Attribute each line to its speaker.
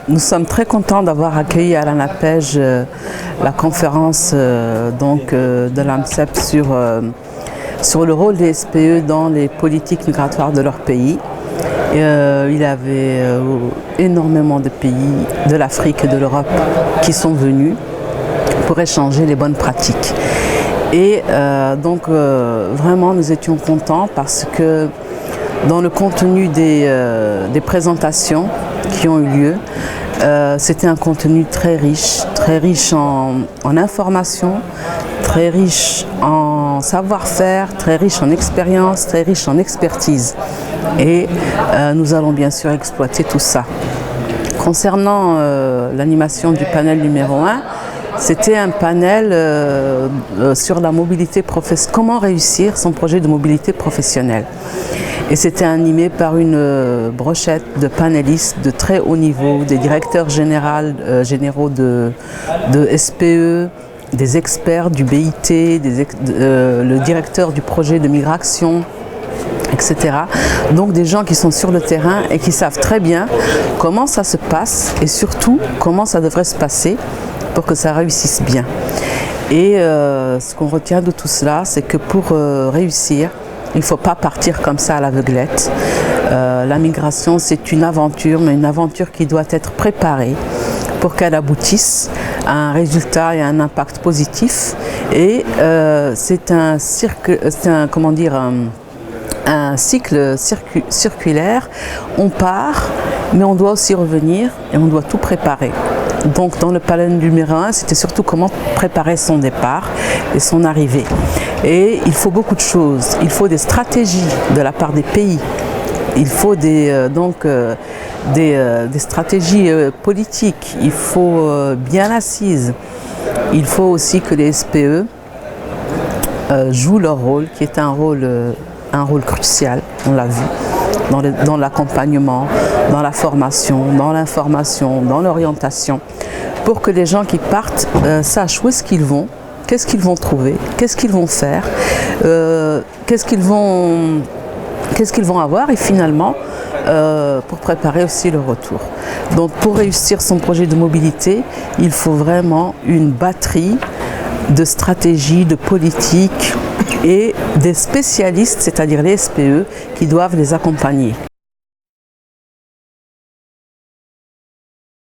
Speaker 1: Nous sommes très contents d'avoir accueilli à l'ANAPEJ la conférence de l'AMCEP sur le rôle des SPE dans les politiques migratoires de leur pays. Il y avait énormément de pays de l'Afrique et de l'Europe qui sont venus pour échanger les bonnes pratiques. Et vraiment nous étions contents parce que dans le contenu des présentations qui ont eu lieu, c'était un contenu très riche en informations, très riche en savoir-faire, très riche en expérience, très riche en expertise. Et nous allons bien sûr exploiter tout ça. Concernant l'animation du panel numéro 1, c'était un panel sur la mobilité professionnelle, comment réussir son projet de mobilité professionnelle. Et c'était animé par une brochette de panélistes de très haut niveau, des directeurs généraux de SPE, des experts du BIT, le directeur du projet de migration, etc. Donc des gens qui sont sur le terrain et qui savent très bien comment ça se passe et surtout comment ça devrait se passer pour que ça réussisse bien. Et ce qu'on retient de tout cela, c'est que pour réussir, il ne faut pas partir comme ça à l'aveuglette. La migration, c'est une aventure, mais une aventure qui doit être préparée pour qu'elle aboutisse à un résultat et à un impact positif. Et c'est un cycle circulaire. On part, mais on doit aussi revenir et on doit tout préparer. Donc dans le panel numéro 1, c'était surtout comment préparer son départ et son arrivée. Et il faut beaucoup de choses. Il faut des stratégies de la part des pays. Il faut des stratégies politiques. Il faut bien assises. Il faut aussi que les SPE jouent leur rôle, qui est un rôle crucial, on l'a vu, dans l'accompagnement, dans la formation, dans l'information, dans l'orientation, pour que les gens qui partent sachent où est-ce qu'ils vont, qu'est-ce qu'ils vont trouver, qu'est-ce qu'ils vont faire, qu'est-ce qu'ils vont avoir et finalement pour préparer aussi le retour. Donc pour réussir son projet de mobilité, il faut vraiment une batterie de stratégies, de politiques et des spécialistes, c'est-à-dire les SPE, qui doivent les accompagner.